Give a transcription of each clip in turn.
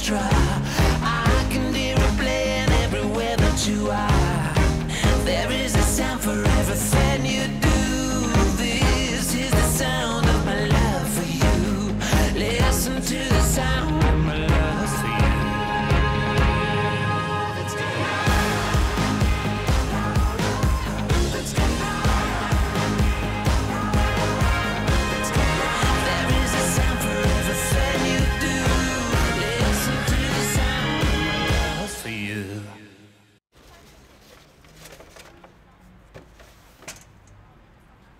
orchestra. I can hear it playing everywhere that you are. There is a sound for everything you do. This is the sound of my love for you. Listen to the sound of my love for you.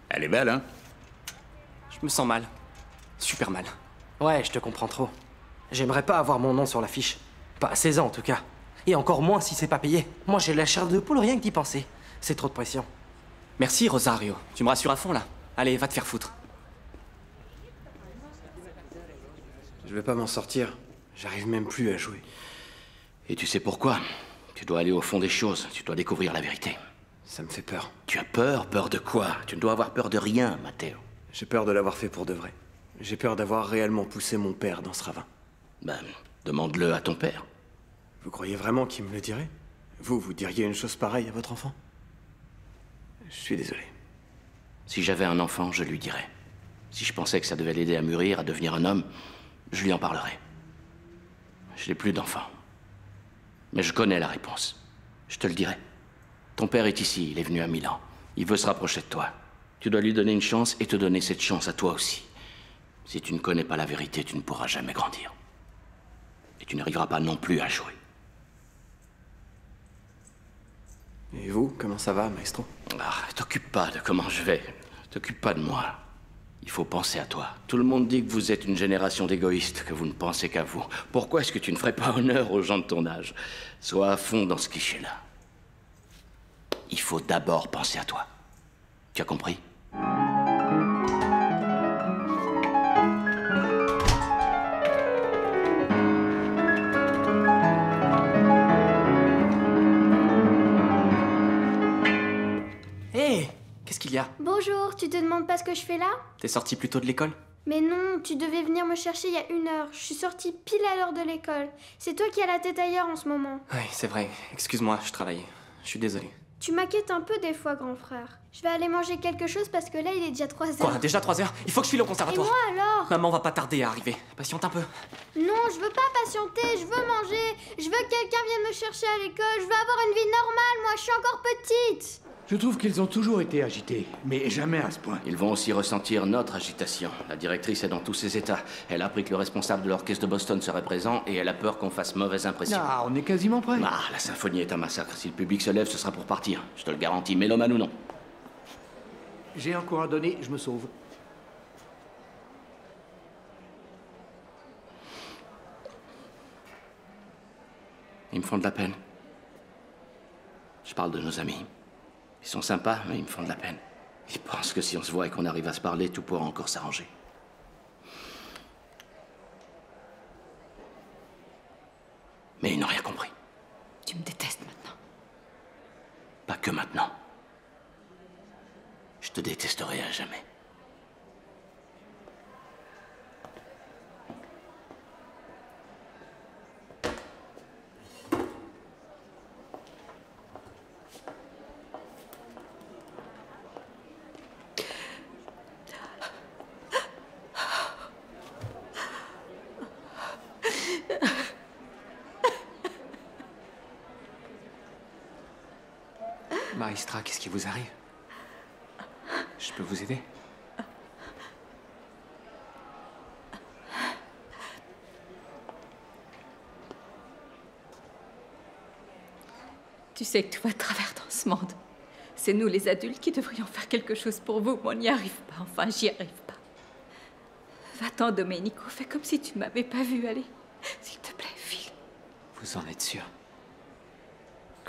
Elle est belle, hein? Je me sens mal. Super mal. Ouais, je te comprends trop. J'aimerais pas avoir mon nom sur l'affiche. Pas à 16 ans, en tout cas. Et encore moins si c'est pas payé. Moi, j'ai la chair de poule rien que d'y penser. C'est trop de pression. Merci, Rosario. Tu me rassures à fond, là. Allez, va te faire foutre. Je vais pas m'en sortir. J'arrive même plus à jouer. Et tu sais pourquoi? Tu dois aller au fond des choses. Tu dois découvrir la vérité. Ça me fait peur. Tu as peur? Peur de quoi? Tu ne dois avoir peur de rien, Matteo. J'ai peur de l'avoir fait pour de vrai. J'ai peur d'avoir réellement poussé mon père dans ce ravin. Ben, demande-le à ton père. Vous croyez vraiment qu'il me le dirait? Vous diriez une chose pareille à votre enfant? Je suis désolé. Si j'avais un enfant, je lui dirais. Si je pensais que ça devait l'aider à mûrir, à devenir un homme, je lui en parlerais. Je n'ai plus d'enfant. Mais je connais la réponse. Je te le dirai. Ton père est ici, il est venu à Milan. Il veut se rapprocher de toi. Tu dois lui donner une chance et te donner cette chance à toi aussi. Si tu ne connais pas la vérité, tu ne pourras jamais grandir. Et tu n'arriveras pas non plus à jouer. Et vous, comment ça va, maestro? Ah, t'occupe pas de comment je vais. T'occupe pas de moi. Il faut penser à toi. Tout le monde dit que vous êtes une génération d'égoïstes, que vous ne pensez qu'à vous. Pourquoi est-ce que tu ne ferais pas honneur aux gens de ton âge? Sois à fond dans ce cliché-là. Il faut d'abord penser à toi. Tu as compris? Hé, qu'est-ce qu'il y a? Bonjour, tu te demandes pas ce que je fais là? T'es sorti plus tôt de l'école? Mais non, tu devais venir me chercher il y a 1 heure. Je suis sortie pile à l'heure de l'école. C'est toi qui as la tête ailleurs en ce moment. Oui, c'est vrai. Excuse-moi, je travaillais. Je suis désolé. Tu m'inquiètes un peu des fois, grand frère. Je vais aller manger quelque chose parce que là, il est déjà 3 heures. Quoi, déjà 3 heures? Il faut que je file au Et conservatoire. moi alors? Maman va pas tarder à arriver. Patiente un peu. Non, je veux pas patienter, je veux manger. Je veux que quelqu'un vienne me chercher à l'école. Je veux avoir une vie normale, moi, je suis encore petite. Je trouve qu'ils ont toujours été agités, mais jamais à ce point. Ils vont aussi ressentir notre agitation. La directrice est dans tous ses états. Elle a appris que le responsable de l'orchestre de Boston serait présent et elle a peur qu'on fasse mauvaise impression. Ah, on est quasiment prêt. Ah, la symphonie est un massacre. Si le public se lève, ce sera pour partir. Je te le garantis, mélomane ou non. J'ai encore à donner, je me sauve. Ils me font de la peine. Je parle de nos amis. Ils sont sympas, mais ils me font de la peine. Ils pensent que si on se voit et qu'on arrive à se parler, tout pourra encore s'arranger. Mais ils n'ont rien compris. Tu me détestes maintenant. Pas que maintenant. Je te détesterai à jamais. Maestra, qu'est-ce qui vous arrive? Je peux vous aider? Tu sais que tout va de travers dans ce monde. C'est nous, les adultes, qui devrions faire quelque chose pour vous, mais on n'y arrive pas. Enfin, j'y arrive pas. Va-t'en, Domenico. Fais comme si tu ne m'avais pas vu. Allez, s'il te plaît, file. Vous en êtes sûr?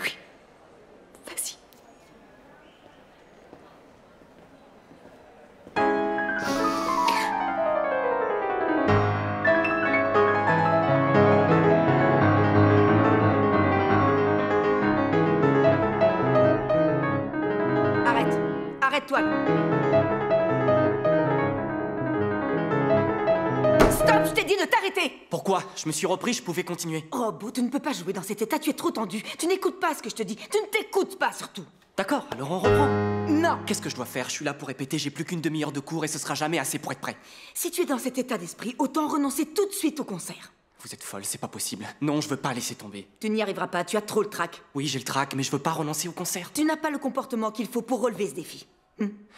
Oui. Vas-y. Arrête-toi. Stop, Je t'ai dit de t'arrêter! Pourquoi? Je me suis repris, je pouvais continuer. Robot, tu ne peux pas jouer dans cet état, tu es trop tendu. Tu n'écoutes pas ce que je te dis. Tu ne t'écoutes pas, surtout. D'accord, alors on reprend. Non! Qu'est-ce que je dois faire? Je suis là pour répéter, j'ai plus qu'une demi-heure de cours et ce sera jamais assez pour être prêt. Si tu es dans cet état d'esprit, autant renoncer tout de suite au concert. Vous êtes folle, c'est pas possible. Non, je veux pas laisser tomber. Tu n'y arriveras pas, tu as trop le trac. Oui, j'ai le trac, mais je veux pas renoncer au concert. Tu n'as pas le comportement qu'il faut pour relever ce défi.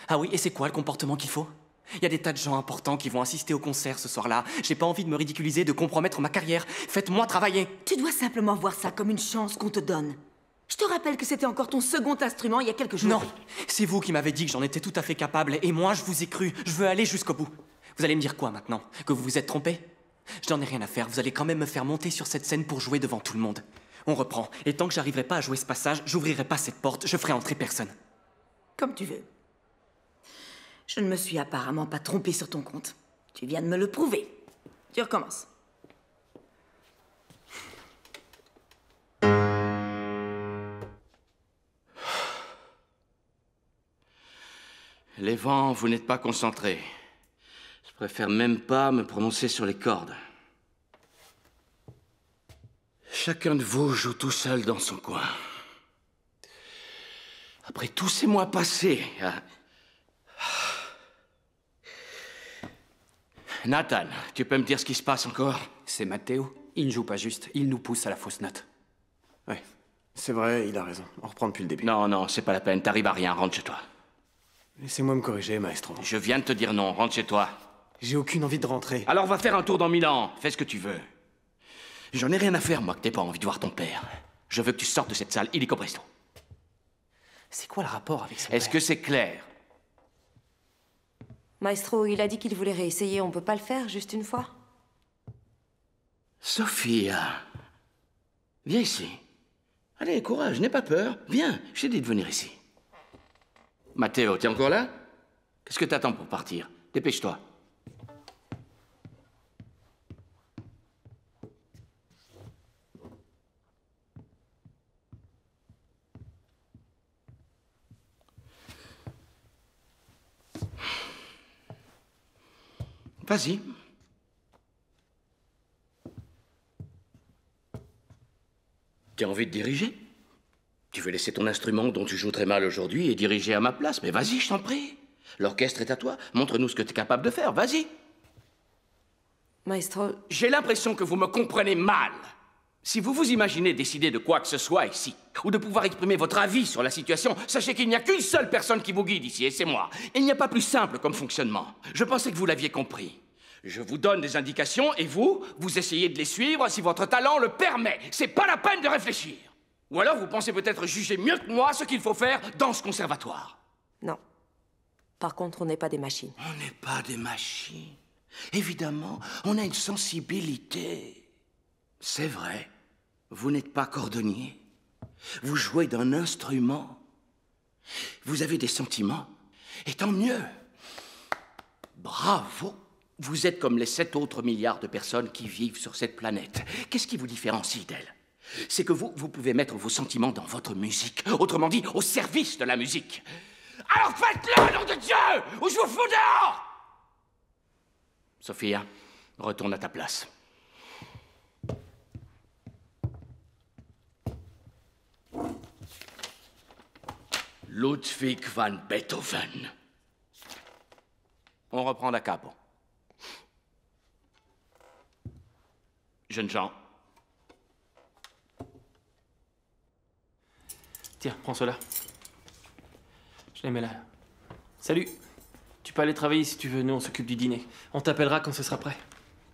Ah oui, et c'est quoi le comportement qu'il faut? Il y a des tas de gens importants qui vont assister au concert ce soir-là. J'ai pas envie de me ridiculiser, de compromettre ma carrière. Faites-moi travailler. Tu dois simplement voir ça comme une chance qu'on te donne. Je te rappelle que c'était encore ton second instrument il y a quelques jours. Non, c'est vous qui m'avez dit que j'en étais tout à fait capable, et moi je vous ai cru. Je veux aller jusqu'au bout. Vous allez me dire quoi maintenant? Que vous vous êtes trompé? Je n'en ai rien à faire, vous allez quand même me faire monter sur cette scène pour jouer devant tout le monde. On reprend, et tant que j'arriverai pas à jouer ce passage, j'ouvrirai pas cette porte, je ferai entrer personne. Comme tu veux. Je ne me suis apparemment pas trompé sur ton compte. Tu viens de me le prouver. Tu recommences. Les vents, vous n'êtes pas concentrés. Je préfère même pas me prononcer sur les cordes. Chacun de vous joue tout seul dans son coin. Après tous ces mois passés... Nathan, tu peux me dire ce qui se passe encore? C'est Matteo. Il ne joue pas juste. Il nous pousse à la fausse note. Ouais, c'est vrai, il a raison. On reprend depuis le début. Non, non, c'est pas la peine. T'arrives à rien. Rentre chez toi. Laissez-moi me corriger, maestro. Je viens de te dire non. Rentre chez toi. J'ai aucune envie de rentrer. Alors va faire un tour dans Milan. Fais ce que tu veux. J'en ai rien à faire, moi, que t'aies pas envie de voir ton père. Je veux que tu sortes de cette salle illico presto. C'est quoi le rapport avec ça? Est-ce que c'est clair? Maestro, il a dit qu'il voulait réessayer. On peut pas le faire, juste une fois? Sophia, viens ici. Allez, courage, n'aie pas peur. Viens, je t'ai dit de venir ici. Matteo, t'es encore là? Qu'est-ce que t'attends pour partir? Dépêche-toi. Vas-y. Tu as envie de diriger? Tu veux laisser ton instrument dont tu joues très mal aujourd'hui et diriger à ma place? Mais vas-y, je t'en prie. L'orchestre est à toi. Montre-nous ce que tu es capable de faire. Vas-y. Maestro... J'ai l'impression que vous me comprenez mal. Si vous vous imaginez décider de quoi que ce soit ici, ou de pouvoir exprimer votre avis sur la situation, sachez qu'il n'y a qu'une seule personne qui vous guide ici, et c'est moi. Il n'y a pas plus simple comme fonctionnement. Je pensais que vous l'aviez compris. Je vous donne des indications, et vous essayez de les suivre si votre talent le permet. C'est pas la peine de réfléchir. Ou alors vous pensez peut-être juger mieux que moi ce qu'il faut faire dans ce conservatoire. Non. Par contre, on n'est pas des machines. On n'est pas des machines. Évidemment, on a une sensibilité. C'est vrai, vous n'êtes pas cordonnier. Vous jouez d'un instrument. Vous avez des sentiments. Et tant mieux. Bravo. Vous êtes comme les 7 autres milliards de personnes qui vivent sur cette planète. Qu'est-ce qui vous différencie d'elles? C'est que vous pouvez mettre vos sentiments dans votre musique. Autrement dit, au service de la musique. Alors faites-le, nom de Dieu, ou je vous fous dehors! Sophia, retourne à ta place. Ludwig van Beethoven. On reprend da capo. Jeunes gens. Tiens, prends cela. Je les mets là. Salut. Tu peux aller travailler si tu veux, nous on s'occupe du dîner. On t'appellera quand ce sera prêt.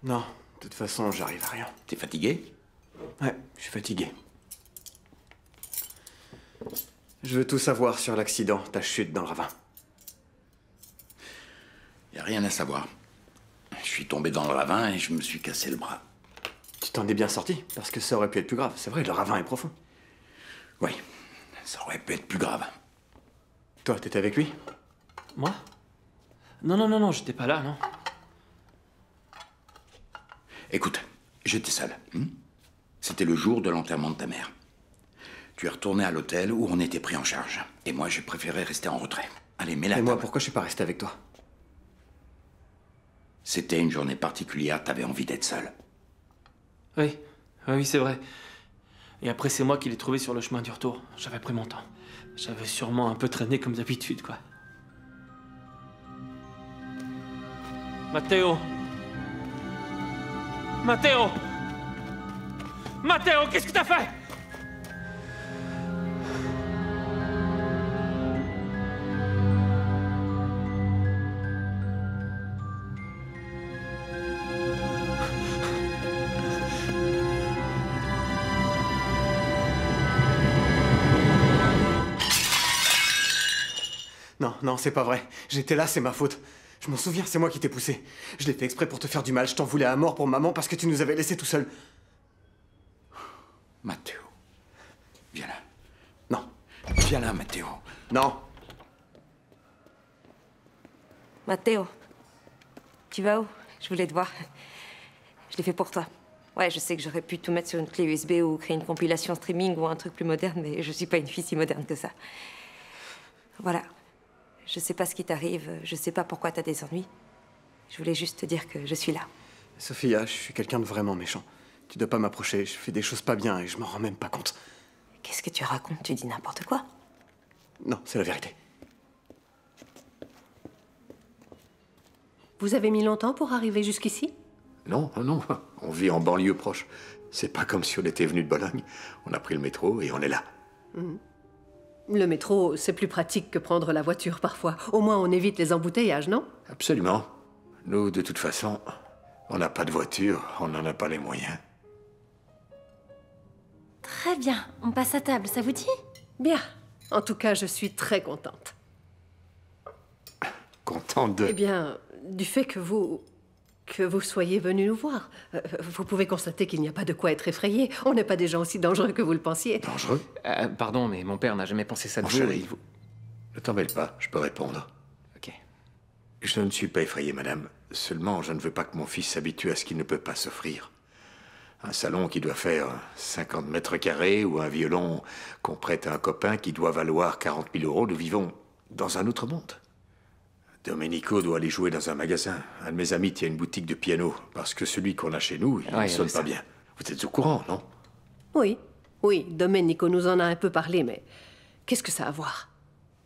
Non, de toute façon, j'arrive à rien. T'es fatigué? Ouais, je suis fatigué. Je veux tout savoir sur l'accident, ta chute dans le ravin. Y a rien à savoir. Je suis tombé dans le ravin et je me suis cassé le bras. Tu t'en es bien sorti, parce que ça aurait pu être plus grave. C'est vrai, le ravin est profond. Oui, ça aurait pu être plus grave. Toi, t'étais avec lui? Moi? Non, j'étais pas là, non. Écoute, j'étais seul. C'était le jour de l'enterrement de ta mère. Tu es retourné à l'hôtel où on était pris en charge. Et moi, j'ai préféré rester en retrait. Allez, mets la Et moi, table. pourquoi je suis pas resté avec toi? C'était une journée particulière, t'avais envie d'être seul. Oui, oui, c'est vrai. Et après, c'est moi qui l'ai trouvé sur le chemin du retour. J'avais pris mon temps. J'avais sûrement un peu traîné comme d'habitude, quoi. Matteo! Matteo! Matteo, qu'est-ce que t'as fait? Non, non, c'est pas vrai. J'étais là, c'est ma faute. Je m'en souviens, c'est moi qui t'ai poussé. Je l'ai fait exprès pour te faire du mal. Je t'en voulais à mort pour maman parce que tu nous avais laissés tout seuls. Matteo, viens là. Non. Viens là, Matteo. Non. Matteo, tu vas où? Je voulais te voir. Je l'ai fait pour toi. Ouais, je sais que j'aurais pu tout mettre sur une clé USB ou créer une compilation streaming ou un truc plus moderne, mais je suis pas une fille si moderne que ça. Voilà. Je sais pas ce qui t'arrive, je sais pas pourquoi t'as des ennuis. Je voulais juste te dire que je suis là. Sophia, je suis quelqu'un de vraiment méchant. Tu dois pas m'approcher, je fais des choses pas bien et je m'en rends même pas compte. Qu'est-ce que tu racontes? Tu dis n'importe quoi. Non, c'est la vérité. Vous avez mis longtemps pour arriver jusqu'ici? Non, non, on vit en banlieue proche. C'est pas comme si on était venu de Bologne. On a pris le métro et on est là. Le métro, c'est plus pratique que prendre la voiture parfois. Au moins, on évite les embouteillages, non? Absolument. Nous, de toute façon, on n'a pas de voiture, on n'en a pas les moyens. Très bien, on passe à table, ça vous dit? Bien. En tout cas, je suis très contente. Contente de... Eh bien, du fait que vous soyez venu nous voir. Vous pouvez constater qu'il n'y a pas de quoi être effrayé. On n'est pas des gens aussi dangereux que vous le pensiez. Dangereux? Pardon, mais mon père n'a jamais pensé ça de Mon vous. chéri, ne t'en mêle pas, je peux répondre. Ok. Je ne suis pas effrayé, madame. Seulement, je ne veux pas que mon fils s'habitue à ce qu'il ne peut pas s'offrir. Un salon qui doit faire 50 mètres carrés ou un violon qu'on prête à un copain qui doit valoir 40 000 €, nous vivons dans un autre monde. Domenico doit aller jouer dans un magasin. Un de mes amis tient une boutique de piano, parce que celui qu'on a chez nous, il ne sonne pas bien. Vous êtes au courant, non? Oui, oui, Domenico nous en a un peu parlé, mais qu'est-ce que ça a à voir?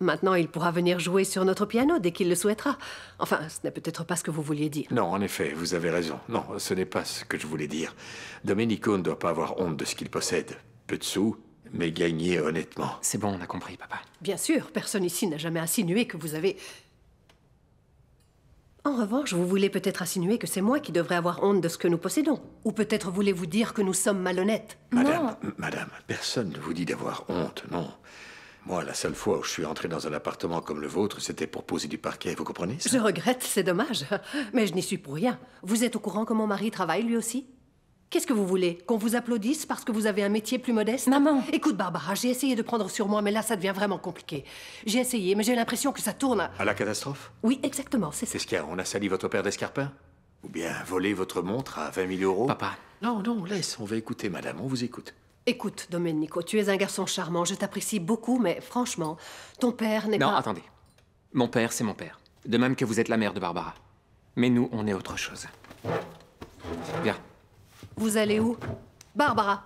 Maintenant, il pourra venir jouer sur notre piano dès qu'il le souhaitera. Enfin, ce n'est peut-être pas ce que vous vouliez dire. Non, en effet, vous avez raison. Non, ce n'est pas ce que je voulais dire. Domenico ne doit pas avoir honte de ce qu'il possède. Peu de sous, mais gagner honnêtement. C'est bon, on a compris, papa. Bien sûr, personne ici n'a jamais insinué que vous avez... En revanche, vous voulez peut-être insinuer que c'est moi qui devrais avoir honte de ce que nous possédons. Ou peut-être voulez-vous dire que nous sommes malhonnêtes. Madame, personne ne vous dit d'avoir honte, non. Moi, la seule fois où je suis entré dans un appartement comme le vôtre, c'était pour poser du parquet, vous comprenez ça? Je regrette, c'est dommage. Mais je n'y suis pour rien. Vous êtes au courant que mon mari travaille lui aussi? Qu'est-ce que vous voulez? Qu'on vous applaudisse parce que vous avez un métier plus modeste? Maman! Écoute, Barbara, j'ai essayé de prendre sur moi, mais là, ça devient vraiment compliqué. J'ai essayé, mais j'ai l'impression que ça tourne à... À la catastrophe? Oui, exactement, c'est ça. Qu'est-ce qu'il y a? On a sali votre paire d'escarpins? Ou bien volé votre montre à 20 000 €? Papa. Non, non, laisse, on va écouter, madame, on vous écoute. Écoute, Domenico, tu es un garçon charmant, je t'apprécie beaucoup, mais franchement, ton père n'est pas... Non, attendez. Mon père, c'est mon père. De même que vous êtes la mère de Barbara. Mais nous, on est autre chose. Viens. Vous allez où? Barbara!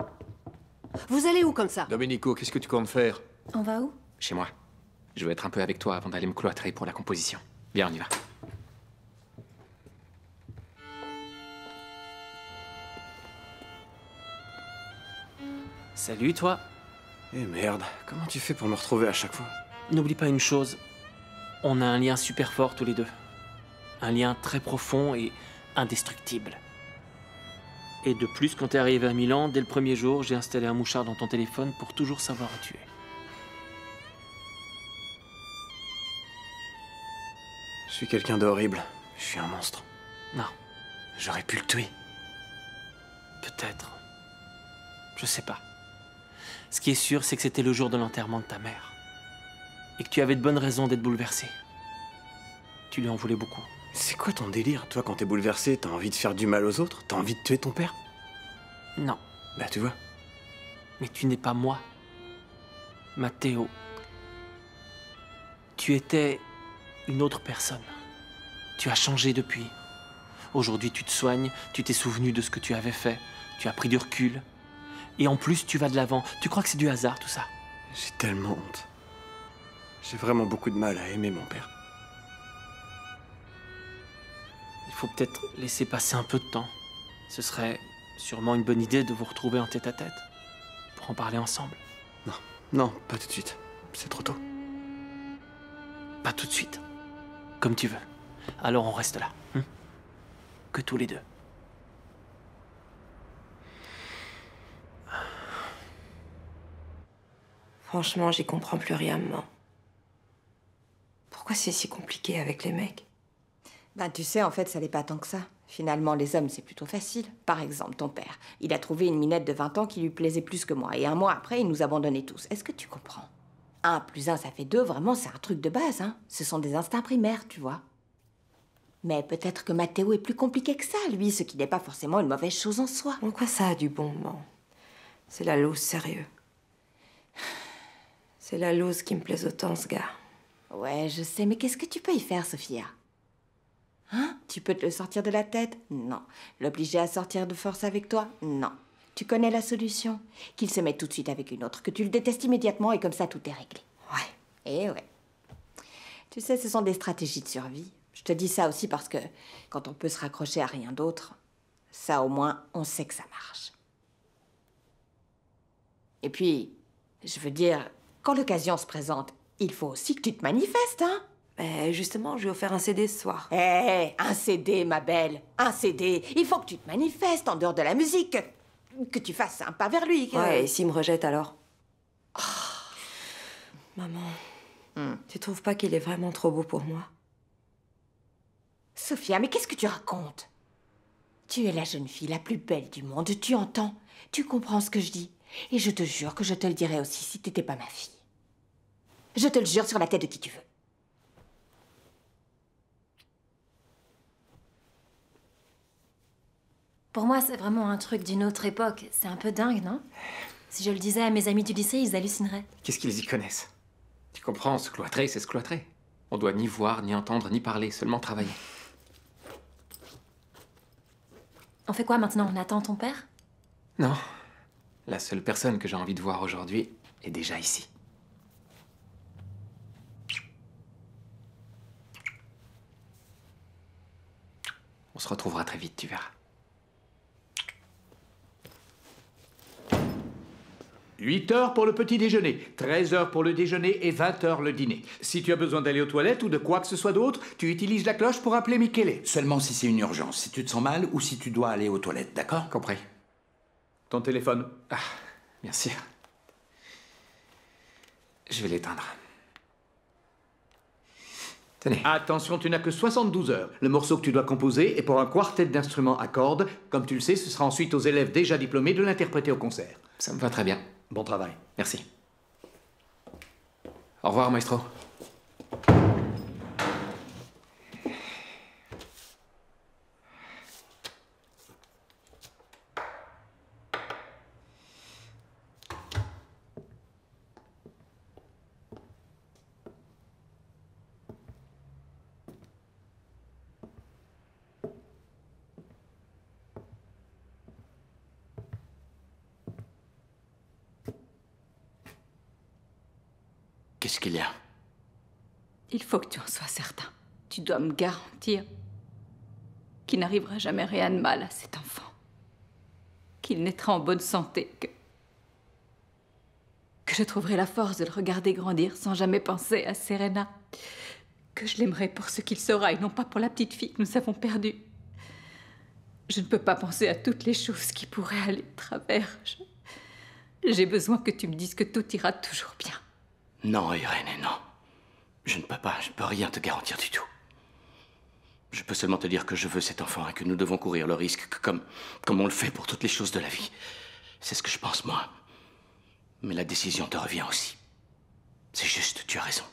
Vous allez où comme ça? Domenico, qu'est-ce que tu comptes faire? On va où? Chez moi. Je veux être un peu avec toi avant d'aller me cloîtrer pour la composition. Viens, on y va. Salut, toi. Eh merde, comment tu fais pour me retrouver à chaque fois? N'oublie pas une chose. On a un lien super fort tous les deux. Un lien très profond et indestructible. Et de plus, quand t'es arrivé à Milan, dès le premier jour, j'ai installé un mouchard dans ton téléphone pour toujours savoir où tu es. Je suis quelqu'un d'horrible. Je suis un monstre. Non. J'aurais pu le tuer. Peut-être. Je sais pas. Ce qui est sûr, c'est que c'était le jour de l'enterrement de ta mère. Et que tu avais de bonnes raisons d'être bouleversé. Tu lui en voulais beaucoup. C'est quoi ton délire? Toi, quand t'es bouleversé, t'as envie de faire du mal aux autres? T'as envie de tuer ton père? Non. Bah, tu vois. Mais tu n'es pas moi. Matteo. Tu étais une autre personne. Tu as changé depuis. Aujourd'hui, tu te soignes, tu t'es souvenu de ce que tu avais fait, tu as pris du recul. Et en plus, tu vas de l'avant. Tu crois que c'est du hasard, tout ça? J'ai tellement honte. J'ai vraiment beaucoup de mal à aimer mon père. Il faut peut-être laisser passer un peu de temps. Ce serait sûrement une bonne idée de vous retrouver en tête-à-tête, pour en parler ensemble. Non, non, pas tout de suite. C'est trop tôt. Pas tout de suite. Comme tu veux. Alors on reste là. Que tous les deux. Franchement, j'y comprends plus rien, maman. Pourquoi c'est si compliqué avec les mecs? Ben, tu sais, en fait, ça n'est pas tant que ça. Finalement, les hommes, c'est plutôt facile. Par exemple, ton père. Il a trouvé une minette de 20 ans qui lui plaisait plus que moi. Et un mois après, il nous abandonnait tous. Est-ce que tu comprends? 1 + 1, ça fait 2. Vraiment, c'est un truc de base, hein. Ce sont des instincts primaires, tu vois. Mais peut-être que Matteo est plus compliqué que ça, lui, ce qui n'est pas forcément une mauvaise chose en soi. En quoi ça a du bon, maman? C'est la loose, sérieux. C'est la loose qui me plaise autant, ce gars. Ouais, je sais, mais qu'est-ce que tu peux y faire, Sophia? Hein? Tu peux te le sortir de la tête? Non. L'obliger à sortir de force avec toi? Non. Tu connais la solution? Qu'il se mette tout de suite avec une autre, que tu le détestes immédiatement et comme ça tout est réglé. Ouais. Et ouais. Tu sais, ce sont des stratégies de survie. Je te dis ça aussi parce que quand on peut se raccrocher à rien d'autre, ça au moins, on sait que ça marche. Et puis, je veux dire, quand l'occasion se présente, il faut aussi que tu te manifestes, hein? Mais justement, je lui ai offert un CD ce soir. Un CD, ma belle, un CD. Il faut que tu te manifestes en dehors de la musique, que tu fasses un pas vers lui. Ouais, et s'il me rejette alors? Maman, tu trouves pas qu'il est vraiment trop beau pour moi? Sophia, mais qu'est-ce que tu racontes? Tu es la jeune fille la plus belle du monde, tu entends? Tu comprends ce que je dis? Et je te jure que je te le dirais aussi si t'étais pas ma fille. Je te le jure sur la tête de qui tu veux. Pour moi, c'est vraiment un truc d'une autre époque. C'est un peu dingue, non? Si je le disais à mes amis du lycée, ils hallucineraient. Qu'est-ce qu'ils y connaissent? Tu comprends, se cloîtrer, c'est se cloîtrer. On doit ni voir, ni entendre, ni parler, seulement travailler. On fait quoi maintenant? On attend ton père? Non. La seule personne que j'ai envie de voir aujourd'hui est déjà ici. On se retrouvera très vite, tu verras. 8 heures pour le petit déjeuner, 13 heures pour le déjeuner et 20 heures le dîner. Si tu as besoin d'aller aux toilettes ou de quoi que ce soit d'autre, tu utilises la cloche pour appeler Michele. Seulement si c'est une urgence, si tu te sens mal ou si tu dois aller aux toilettes, d'accord? Compris. Ton téléphone? Ah, bien sûr. Je vais l'éteindre. Tenez. Attention, tu n'as que 72 heures. Le morceau que tu dois composer est pour un quartet d'instruments à cordes. Comme tu le sais, ce sera ensuite aux élèves déjà diplômés de l'interpréter au concert. Ça me va très bien. Bon travail. Merci. Au revoir, maestro. Qu'est-ce qu'il y a? Il faut que tu en sois certain. Tu dois me garantir qu'il n'arrivera jamais rien de mal à cet enfant. Qu'il naîtra en bonne santé, que je trouverai la force de le regarder grandir sans jamais penser à Serena. Que je l'aimerai pour ce qu'il sera et non pas pour la petite fille que nous avons perdue. Je ne peux pas penser à toutes les choses qui pourraient aller de travers. J'ai besoin que tu me dises que tout ira toujours bien. Non, Irène, non. Je ne peux rien te garantir du tout. Je peux seulement te dire que je veux cet enfant et que nous devons courir le risque comme on le fait pour toutes les choses de la vie. C'est ce que je pense, moi. Mais la décision te revient aussi. C'est juste, tu as raison.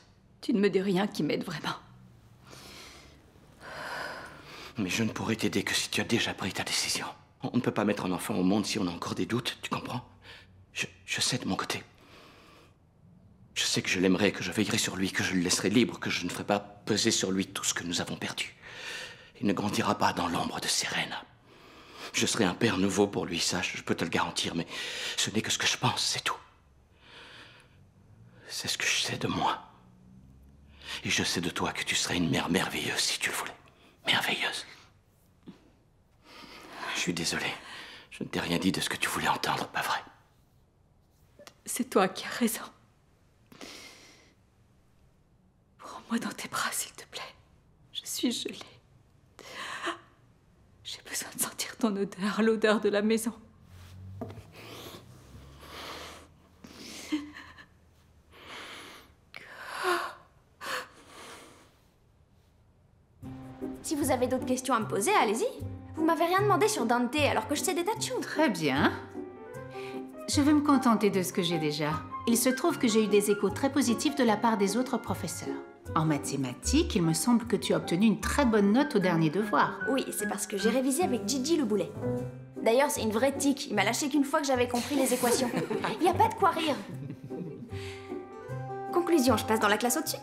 Tu ne me dis rien qui m'aide vraiment. Mais je ne pourrai t'aider que si tu as déjà pris ta décision. On ne peut pas mettre un enfant au monde si on a encore des doutes, tu comprends? Je sais de mon côté. Je sais que je l'aimerai, que je veillerai sur lui, que je le laisserai libre, que je ne ferai pas peser sur lui tout ce que nous avons perdu. Il ne grandira pas dans l'ombre de Serena. Je serai un père nouveau pour lui, ça, je peux te le garantir, mais ce n'est que ce que je pense, c'est tout. C'est ce que je sais de moi. Et je sais de toi que tu serais une mère merveilleuse si tu le voulais. Merveilleuse. Je suis désolé. Je ne t'ai rien dit de ce que tu voulais entendre, pas vrai? C'est toi qui as raison. Prends-moi dans tes bras, s'il te plaît. Je suis gelée. J'ai besoin de sentir ton odeur, l'odeur de la maison. Si vous avez d'autres questions à me poser, allez-y. Vous m'avez rien demandé sur Dante alors que je sais des tas de choses. Très bien. Je vais me contenter de ce que j'ai déjà. Il se trouve que j'ai eu des échos très positifs de la part des autres professeurs. En mathématiques, il me semble que tu as obtenu une très bonne note au dernier devoir. Oui, c'est parce que j'ai révisé avec Gigi le boulet. D'ailleurs, c'est une vraie tique. Il m'a lâché qu'une fois que j'avais compris les équations. Il n'y a pas de quoi rire. Conclusion, je passe dans la classe au-dessus.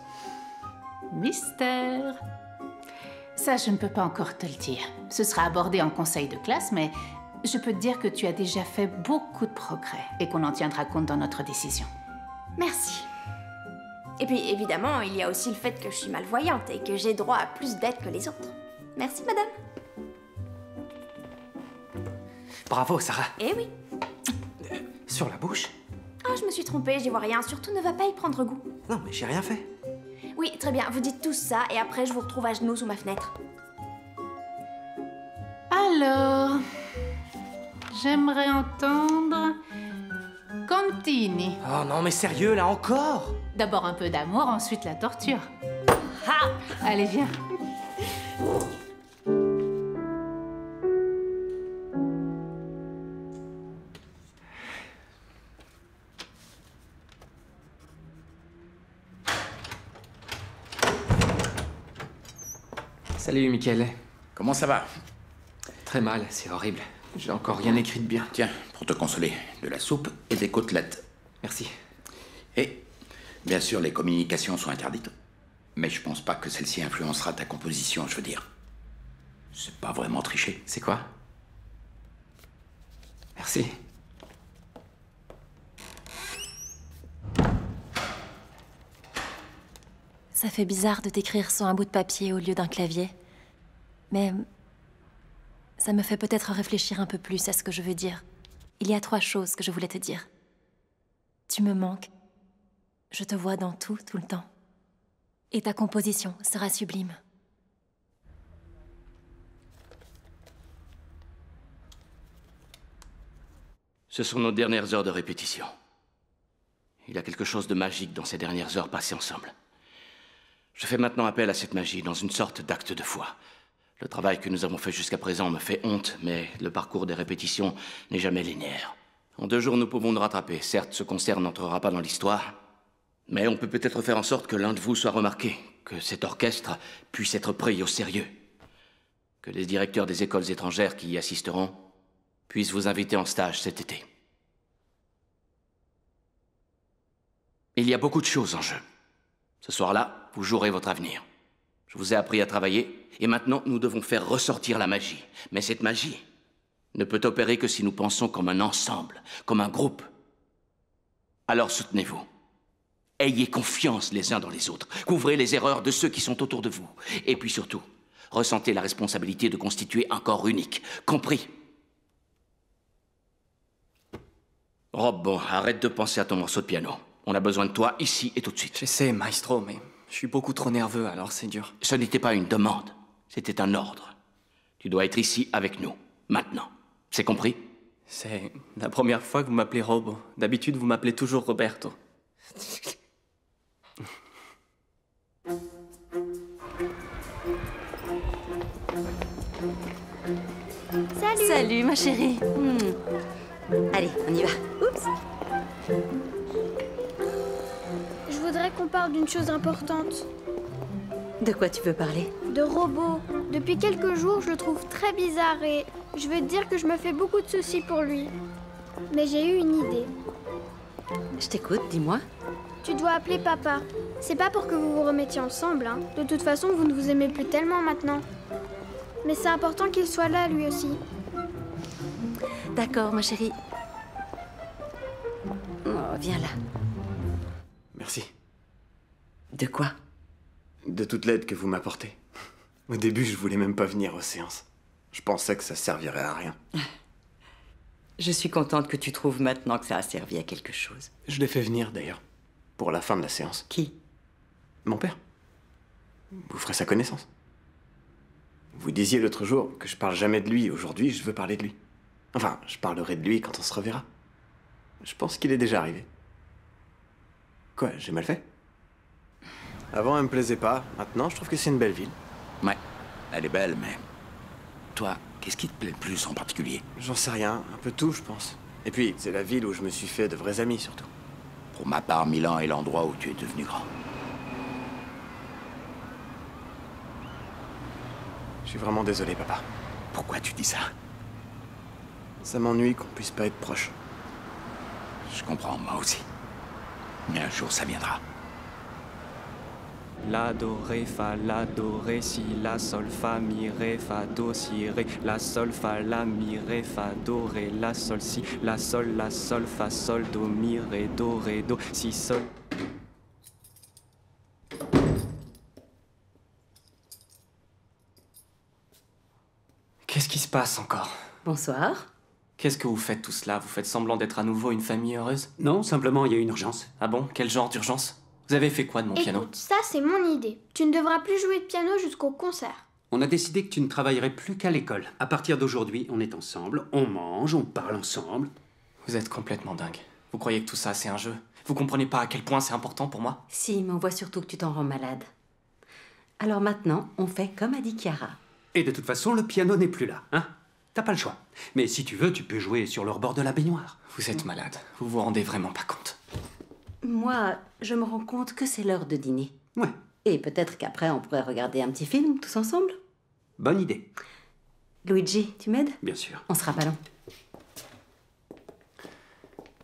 Mystère. Ça, je ne peux pas encore te le dire. Ce sera abordé en conseil de classe, mais je peux te dire que tu as déjà fait beaucoup de progrès et qu'on en tiendra compte dans notre décision. Merci. Et puis, évidemment, il y a aussi le fait que je suis malvoyante et que j'ai droit à plus d'aide que les autres. Merci, madame. Bravo, Sarah. Eh oui. Sur la bouche? Oh, je me suis trompée, j'y vois rien. Surtout, ne va pas y prendre goût. Non, mais j'ai rien fait. Oui, très bien. Vous dites tous ça et après, je vous retrouve à genoux sous ma fenêtre. Alors, j'aimerais entendre Contini. Oh non, mais sérieux, là encore? D'abord un peu d'amour, ensuite la torture. Ah! Allez, viens. Salut, Michael. Comment ça va? Très mal, c'est horrible. J'ai encore rien écrit de bien. Tiens, pour te consoler, de la soupe et des côtelettes. Merci. Et, bien sûr, les communications sont interdites. Mais je pense pas que celle-ci influencera ta composition, je veux dire. C'est pas vraiment tricher. C'est quoi? Merci. Ça fait bizarre de t'écrire sur un bout de papier au lieu d'un clavier. Mais ça me fait peut-être réfléchir un peu plus à ce que je veux dire. Il y a 3 choses que je voulais te dire. Tu me manques. Je te vois dans tout le temps. Et ta composition sera sublime. Ce sont nos dernières heures de répétition. Il y a quelque chose de magique dans ces dernières heures passées ensemble. Je fais maintenant appel à cette magie dans une sorte d'acte de foi. Le travail que nous avons fait jusqu'à présent me fait honte, mais le parcours des répétitions n'est jamais linéaire. En 2 jours, nous pouvons nous rattraper. Certes, ce concert n'entrera pas dans l'histoire, mais on peut peut-être faire en sorte que l'un de vous soit remarqué, que cet orchestre puisse être pris au sérieux, que les directeurs des écoles étrangères qui y assisteront puissent vous inviter en stage cet été. Il y a beaucoup de choses en jeu. Ce soir-là, vous jouerez votre avenir. Je vous ai appris à travailler, et maintenant, nous devons faire ressortir la magie. Mais cette magie ne peut opérer que si nous pensons comme un ensemble, comme un groupe. Alors soutenez-vous. Ayez confiance les uns dans les autres. Couvrez les erreurs de ceux qui sont autour de vous. Et puis surtout, ressentez la responsabilité de constituer un corps unique. Compris? Rob, bon, arrête de penser à ton morceau de piano. On a besoin de toi ici et tout de suite. J'essaie, maestro, mais je suis beaucoup trop nerveux, alors c'est dur. Ce n'était pas une demande, c'était un ordre. Tu dois être ici avec nous, maintenant. C'est compris? C'est la première fois que vous m'appelez Rob. D'habitude, vous m'appelez toujours Roberto. Salut. Salut, ma chérie. Allez, on y va. Oups. Je voudrais qu'on parle d'une chose importante. De quoi tu veux parler? De Robo. Depuis quelques jours, je le trouve très bizarre et je veux te dire que je me fais beaucoup de soucis pour lui. Mais j'ai eu une idée. Je t'écoute, dis-moi. Tu dois appeler papa. C'est pas pour que vous vous remettiez ensemble, hein. De toute façon, vous ne vous aimez plus tellement maintenant. Mais c'est important qu'il soit là, lui aussi. D'accord, ma chérie. Oh, viens là. Merci. De quoi? De toute l'aide que vous m'apportez. Au début, je voulais même pas venir aux séances. Je pensais que ça servirait à rien. Je suis contente que tu trouves maintenant que ça a servi à quelque chose. Je l'ai fait venir, d'ailleurs. Pour la fin de la séance. Qui? Mon père. Vous ferez sa connaissance. Vous disiez l'autre jour que je parle jamais de lui. Aujourd'hui, je veux parler de lui. Enfin, je parlerai de lui quand on se reverra. Je pense qu'il est déjà arrivé. Quoi, j'ai mal fait? Avant, elle me plaisait pas. Maintenant, je trouve que c'est une belle ville. Ouais, elle est belle, mais... Toi, qu'est-ce qui te plaît le plus en particulier? J'en sais rien. Un peu tout, je pense. Et puis, c'est la ville où je me suis fait de vrais amis, surtout. Pour ma part, Milan est l'endroit où tu es devenu grand. Je suis vraiment désolé, papa. Pourquoi tu dis ça? Ça m'ennuie qu'on puisse pas être proches. Je comprends, moi aussi. Mais un jour, ça viendra. La, do, ré, fa, la, do, ré, si, la, sol, fa, mi, ré, fa, do, si, ré, la, sol, fa, la, mi, ré, fa, do, ré, la, sol, si, la, sol, fa, sol, do, mi, ré, do, si, sol. Qu'est-ce qui se passe encore? Bonsoir. Qu'est-ce que vous faites tout cela? Vous faites semblant d'être à nouveau une famille heureuse? Non, simplement il y a une urgence. Ah bon? Quel genre d'urgence? Vous avez fait quoi de mon piano? Écoute, ça c'est mon idée. Tu ne devras plus jouer de piano jusqu'au concert. On a décidé que tu ne travaillerais plus qu'à l'école. À partir d'aujourd'hui, on est ensemble, on mange, on parle ensemble. Vous êtes complètement dingue. Vous croyez que tout ça c'est un jeu? Vous comprenez pas à quel point c'est important pour moi? Si, mais on voit surtout que tu t'en rends malade. Alors maintenant, on fait comme a dit Chiara. Et de toute façon, le piano n'est plus là, hein? T'as pas le choix. Mais si tu veux, tu peux jouer sur le rebord de la baignoire. Vous êtes malade. Vous vous rendez vraiment pas compte. Moi, je me rends compte que c'est l'heure de dîner. Ouais. Et peut-être qu'après, on pourrait regarder un petit film, tous ensemble. Bonne idée. Luigi, tu m'aides? Bien sûr. On sera pas long.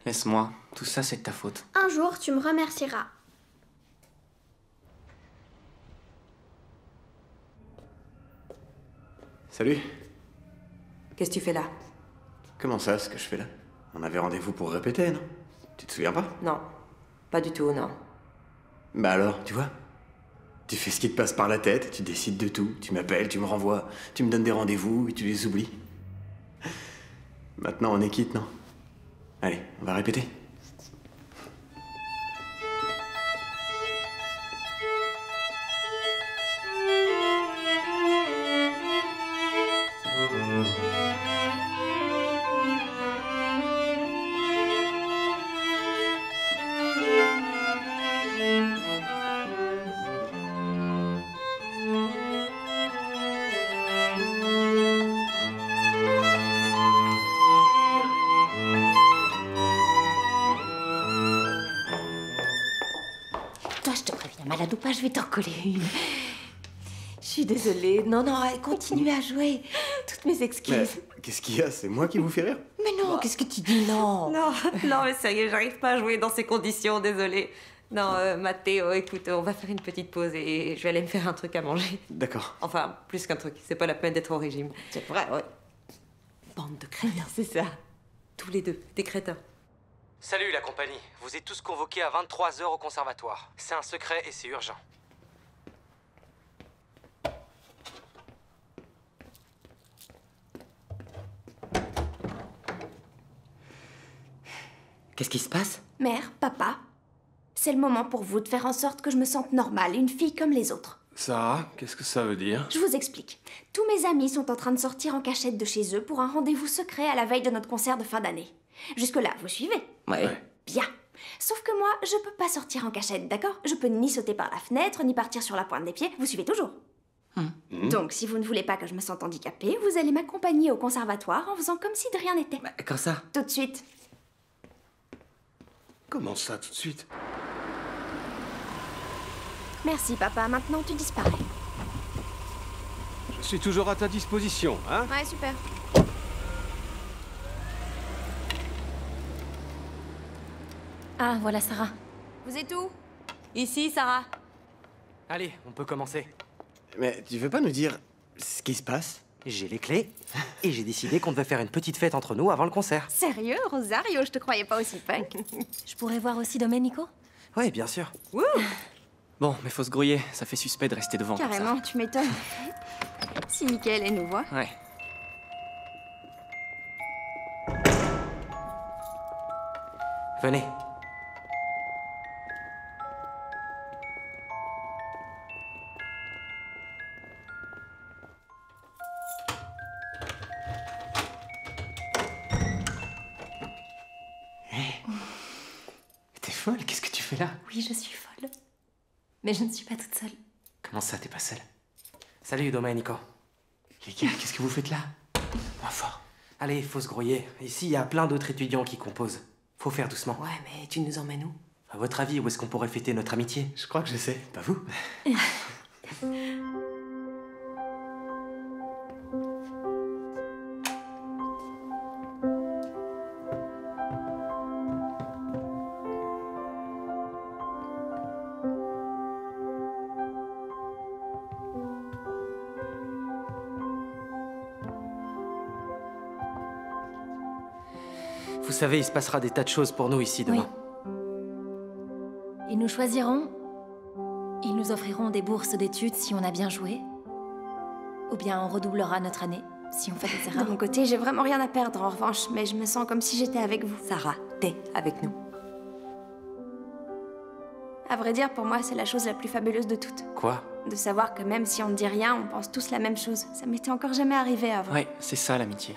Laisse-moi. Tout ça, c'est de ta faute. Un jour, tu me remercieras. Salut. Qu'est-ce que tu fais là? Comment ça, ce que je fais là? On avait rendez-vous pour répéter, non? Tu te souviens pas? Non, pas du tout, non. Bah alors, tu vois? Tu fais ce qui te passe par la tête, tu décides de tout. Tu m'appelles, tu me renvoies, tu me donnes des rendez-vous et tu les oublies. Maintenant, on est quitte, non? Allez, on va répéter. Toi, je te préviens, malade ou pas, je vais t'en coller une. Je suis désolée. Non, non, continuez à jouer. Toutes mes excuses. Mais qu'est-ce qu'il y a? C'est moi qui vous fais rire? Mais non, qu'est-ce que tu dis? Non. Non, non, mais sérieux, j'arrive pas à jouer dans ces conditions, désolée. Non, Matteo, écoute, on va faire une petite pause et je vais aller me faire un truc à manger. D'accord. Enfin, plus qu'un truc, c'est pas la peine d'être au régime. C'est vrai, ouais. Bande de crétins, c'est ça. Tous les deux, des crétins. Salut la compagnie. Vous êtes tous convoqués à 23h au conservatoire. C'est un secret et c'est urgent. Qu'est-ce qui se passe? Mère, papa, c'est le moment pour vous de faire en sorte que je me sente normale, une fille comme les autres. Sarah, qu'est-ce que ça veut dire? Je vous explique. Tous mes amis sont en train de sortir en cachette de chez eux pour un rendez-vous secret à la veille de notre concert de fin d'année. Jusque-là, vous suivez? Ouais. Bien. Sauf que moi, je peux pas sortir en cachette, d'accord? Je peux ni sauter par la fenêtre, ni partir sur la pointe des pieds. Vous suivez toujours? Donc, si vous ne voulez pas que je me sente handicapée, vous allez m'accompagner au conservatoire en faisant comme si de rien n'était. Quand ça? Tout de suite. Comment ça, tout de suite? Merci, papa. Maintenant, tu disparais. Je suis toujours à ta disposition, hein? Ouais, super. Ah, voilà Sarah. Vous êtes où? Ici, Sarah. Allez, on peut commencer. Mais tu veux pas nous dire ce qui se passe? J'ai les clés et j'ai décidé qu'on devait faire une petite fête entre nous avant le concert. Sérieux, Rosario, je te croyais pas aussi punk. Je pourrais voir aussi Domenico? Oui, bien sûr. Wouh! Bon, mais faut se grouiller, ça fait suspect de rester devant. Carrément, tu m'étonnes. Si Michael elle nous voit. Ouais. Venez. T'es folle? Qu'est-ce que tu fais là? Oui, je suis folle. Mais je ne suis pas toute seule. Comment ça, t'es pas seule? Salut, Domenico. Les gars, qu'est-ce que vous faites là? Moins fort. Allez, faut se grouiller. Ici, il y a plein d'autres étudiants qui composent. Faut faire doucement. Ouais, mais tu nous emmènes où? À votre avis, où est-ce qu'on pourrait fêter notre amitié? Je crois que je sais, pas vous? Vous savez, il se passera des tas de choses pour nous ici demain. Ils nous choisiront. Ils nous offriront des bourses d'études si on a bien joué. Ou bien on redoublera notre année si on fait des erreurs. De mon côté, j'ai vraiment rien à perdre en revanche, mais je me sens comme si j'étais avec vous. Sarah, t'es avec nous. À vrai dire, pour moi, c'est la chose la plus fabuleuse de toutes. Quoi? De savoir que même si on ne dit rien, on pense tous la même chose. Ça m'était encore jamais arrivé avant. Ouais, c'est ça l'amitié.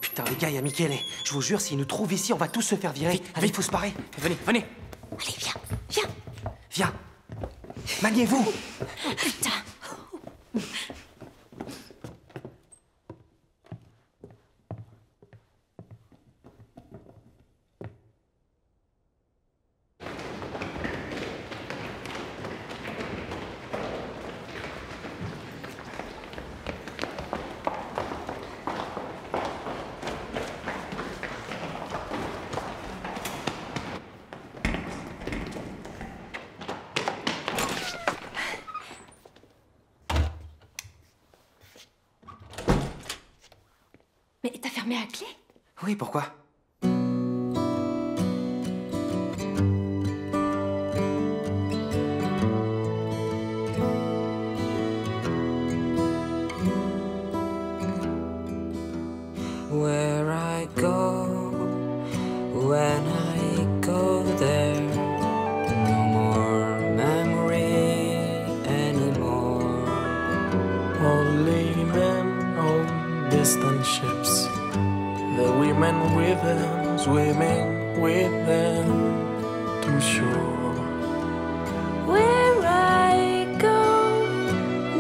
Putain, les gars, il y a Michele. Je vous jure, s'il nous trouve ici, on va tous se faire virer. Allez, il faut se parer. Venez, venez. Allez, viens, viens. Viens. Maniez-vous. Putain. Mais t'as fermé à clé? Oui, pourquoi? Where I go, when I go there, no more memory anymore. Only men on distant ships, the women with them, swimming with them to shore. Where I go,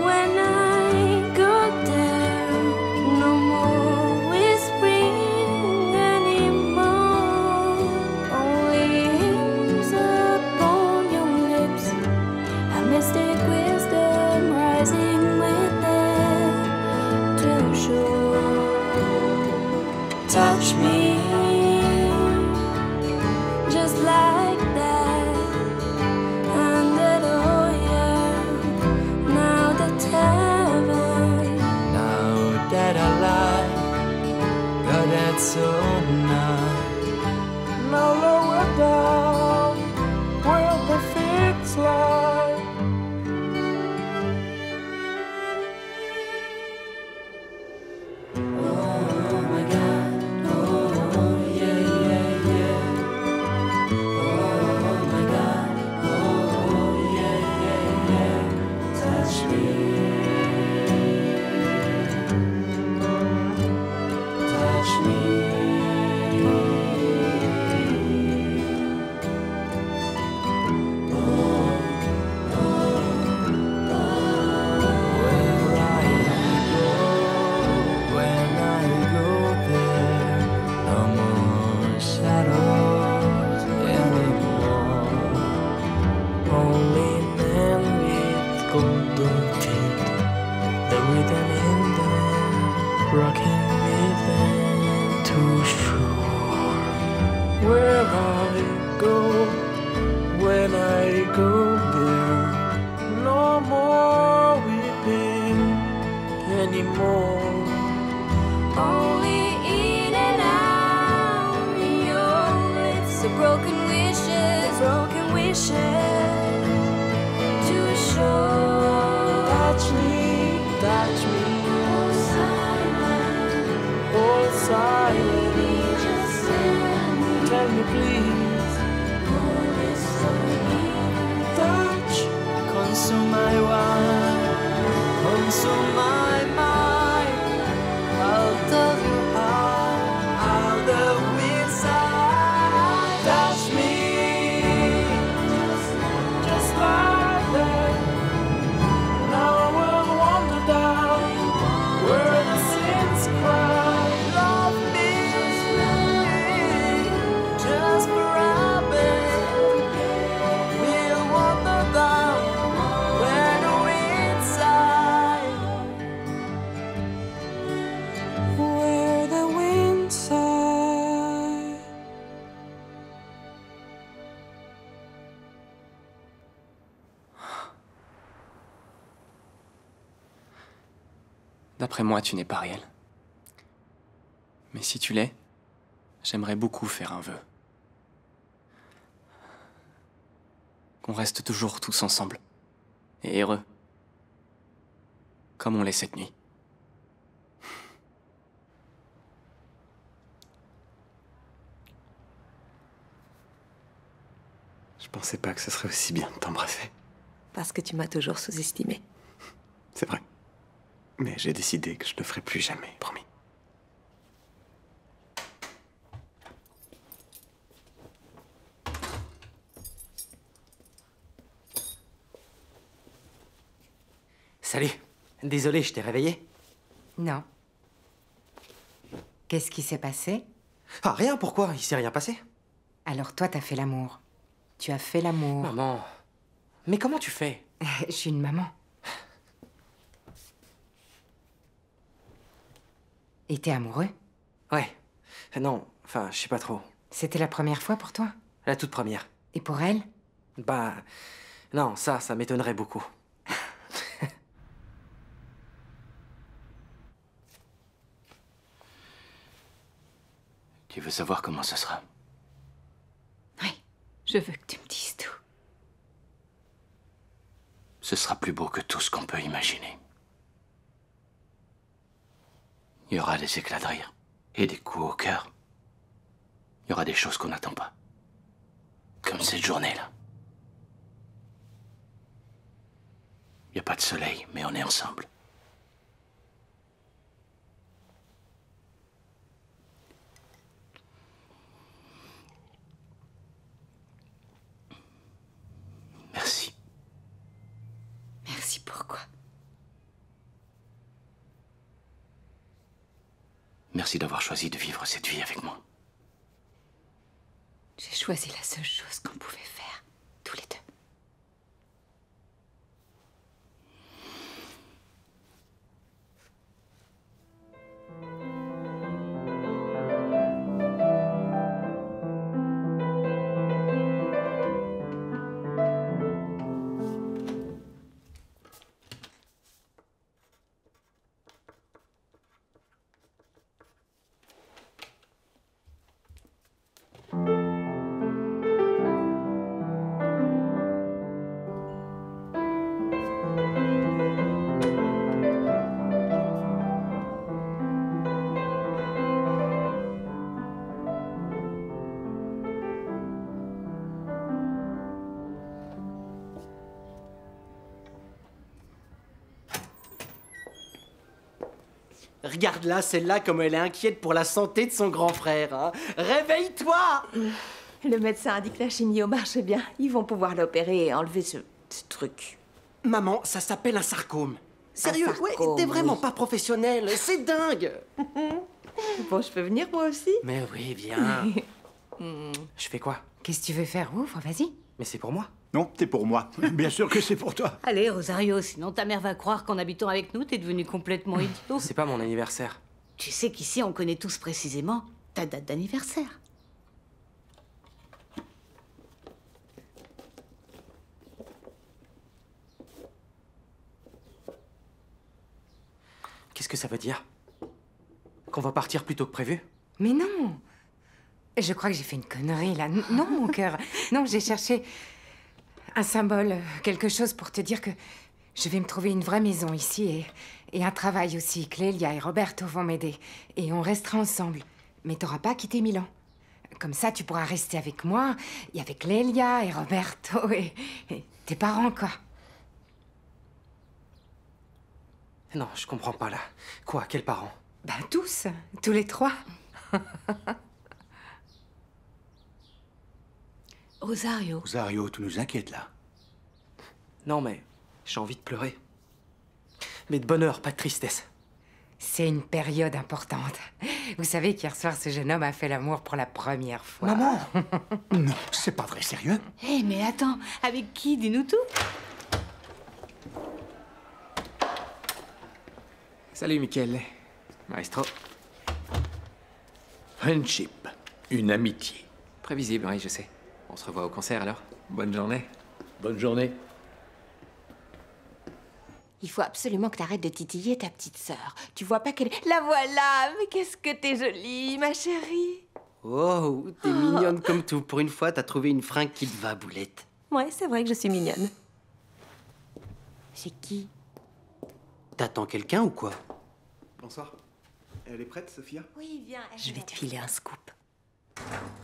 when I go there, no more whispering anymore. Only hymns upon your lips, a mystic wisdom rising with them to shore. Touch me, just like that. And oh yeah, now that heaven, Now that I lie, God, that's so nice. Now lower down, where the figs lie. oh my God, oh yeah, yeah, yeah. Oh my God, oh yeah, yeah, yeah. Touch me, touch me. Where I go, when I go there, no more shadows anymore. Only men with golden teeth, the rhythm in them, rocking with them to shore. Where I go, when I go there, no more weeping anymore. Only in and out your lips, the broken wishes to show. Touch me, hold silent, tell me please. Touch, consume my wine, consume my mind. I'll tell you how the inside. Touch me, just like that. Now I will wander down where the sins cry. Love me, just for a bit. We'll wander down where the inside. Where the wind sigh. D'après moi, tu n'es pas réel. Mais si tu l'es, j'aimerais beaucoup faire un vœu. Qu'on reste toujours tous ensemble. Et heureux. Comme on l'est cette nuit. Je pensais pas que ce serait aussi bien de t'embrasser. Parce que tu m'as toujours sous-estimé. C'est vrai. Mais j'ai décidé que je le ferai plus jamais, promis. Salut. Désolé, je t'ai réveillé. Non. Qu'est-ce qui s'est passé? Ah, rien, pourquoi? Il s'est rien passé. Alors toi, t'as fait l'amour. Tu as fait l'amour. Maman. Mais comment tu fais? Je suis une maman. Et t'es amoureux? Ouais. Non, enfin, je sais pas trop. C'était la première fois pour toi? La toute première. Et pour elle? Bah... Non, ça m'étonnerait beaucoup. Tu veux savoir comment ce sera? Je veux que tu me dises tout. Ce sera plus beau que tout ce qu'on peut imaginer. Il y aura des éclats de rire et des coups au cœur. Il y aura des choses qu'on n'attend pas. Comme cette journée-là. Il n'y a pas de soleil, mais on est ensemble. Merci. Merci, pourquoi? Merci d'avoir choisi de vivre cette vie avec moi. J'ai choisi la seule chose qu'on pouvait faire, tous les deux. Regarde-la, celle-là, comme elle est inquiète pour la santé de son grand frère. Hein. Réveille-toi! Le médecin a dit que la chimio marche bien. Ils vont pouvoir l'opérer et enlever ce truc. Maman, ça s'appelle un sarcome. Sérieux, sarcome, ouais, t'es vraiment oui. pas professionnel, c'est dingue! Bon, je peux venir moi aussi? Mais oui, viens. Je fais quoi? Qu'est-ce que tu veux faire? Ouvre, vas-y. Mais c'est pour moi. Non, c'est pour moi. Bien sûr que c'est pour toi. Allez, Rosario, sinon ta mère va croire qu'en habitant avec nous, t'es devenu complètement idiot. C'est pas mon anniversaire. Tu sais qu'ici, on connaît tous précisément ta date d'anniversaire. Qu'est-ce que ça veut dire? Qu'on va partir plus tôt que prévu? Mais non! Je crois que j'ai fait une connerie, là. Non, mon cœur. Non, j'ai cherché un symbole, quelque chose pour te dire que je vais me trouver une vraie maison ici et un travail aussi. Clélia et Roberto vont m'aider. Et on restera ensemble. Mais t'auras pas quitté Milan. Comme ça, tu pourras rester avec moi, et avec Clélia et Roberto et tes parents, quoi. Non, je comprends pas, là. Quoi, quels parents? Ben, tous les trois. Rosario. Rosario, tu nous inquiètes, là. Non, mais j'ai envie de pleurer. Mais de bonheur, pas de tristesse. C'est une période importante. Vous savez qu'hier soir, ce jeune homme a fait l'amour pour la première fois. Maman! Non, c'est pas vrai, sérieux? Hé, mais attends, avec qui? Dis-nous tout. Salut, Michele. Maestro. Friendship, une amitié. Prévisible, oui, je sais. On se revoit au concert, alors. Bonne journée. Bonne journée. Il faut absolument que t'arrêtes de titiller ta petite sœur. Tu vois pas qu'elle... La voilà! Mais qu'est-ce que t'es jolie, ma chérie! Oh, t'es mignonne comme tout. Pour une fois, t'as trouvé une fringue qui te va, Boulette. Ouais, c'est vrai que je suis mignonne. C'est qui? T'attends quelqu'un ou quoi? Bonsoir. Elle est prête, Sophia? Oui, viens. Je vais te filer un scoop.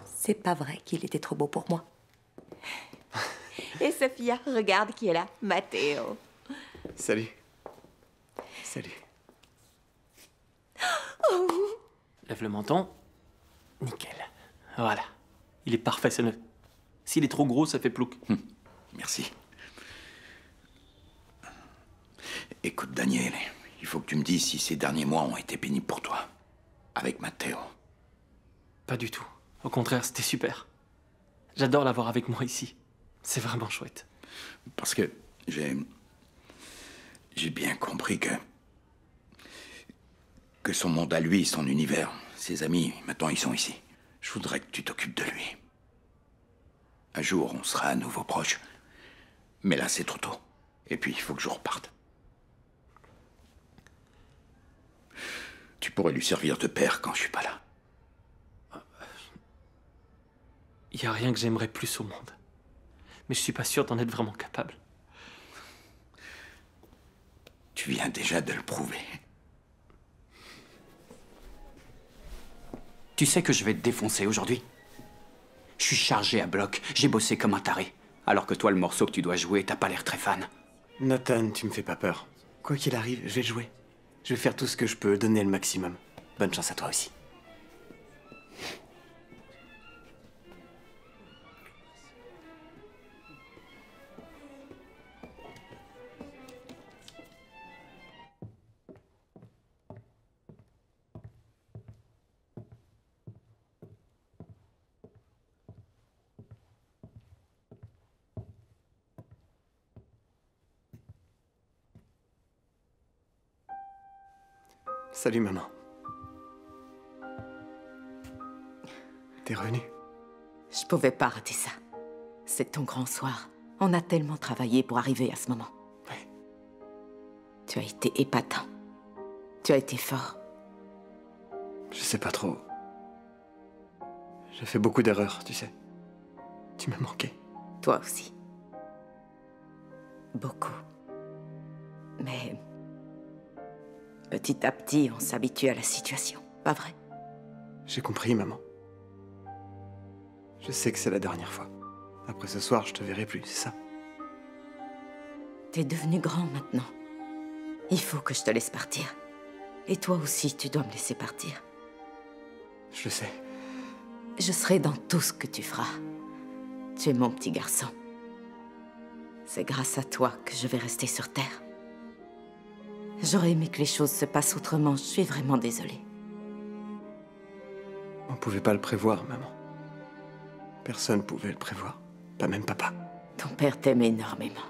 C'est pas vrai qu'il était trop beau pour moi. Et Sophia, regarde qui est là. Matteo. Salut. Salut. Lève le menton. Nickel. Voilà. Il est parfait, ce nœud. S'il est trop gros, ça fait plouc. Merci. Écoute, Daniel, il faut que tu me dises si ces derniers mois ont été pénibles pour toi. Avec Matteo. Pas du tout. Au contraire, c'était super. J'adore l'avoir avec moi ici. C'est vraiment chouette. Parce que j'ai bien compris que son monde à lui, son univers, ses amis, maintenant ils sont ici. Je voudrais que tu t'occupes de lui. Un jour, on sera à nouveau proches. Mais là, c'est trop tôt. Et puis, il faut que je reparte. Tu pourrais lui servir de père quand je suis pas là. Il y a rien que j'aimerais plus au monde. Mais je suis pas sûr d'en être vraiment capable. Tu viens déjà de le prouver. Tu sais que je vais te défoncer aujourd'hui? Je suis chargé à bloc, j'ai bossé comme un taré. Alors que toi, le morceau que tu dois jouer, t'as pas l'air très fan. Nathan, tu me fais pas peur. Quoi qu'il arrive, je vais jouer. Je vais faire tout ce que je peux, donner le maximum. Bonne chance à toi aussi. Salut, maman. T'es revenue? Je pouvais pas rater ça. C'est ton grand soir. On a tellement travaillé pour arriver à ce moment. Ouais. Tu as été épatant. Tu as été fort. Je sais pas trop. J'ai fait beaucoup d'erreurs, tu sais. Tu m'as manqué. Toi aussi. Beaucoup. Mais... petit à petit, on s'habitue à la situation. Pas vrai? J'ai compris, maman. Je sais que c'est la dernière fois. Après ce soir, je te verrai plus, c'est ça? T'es devenu grand maintenant. Il faut que je te laisse partir. Et toi aussi, tu dois me laisser partir. Je le sais. Je serai dans tout ce que tu feras. Tu es mon petit garçon. C'est grâce à toi que je vais rester sur Terre. J'aurais aimé que les choses se passent autrement. Je suis vraiment désolée. On pouvait pas le prévoir, maman. Personne pouvait le prévoir. Pas même papa. Ton père t'aime énormément.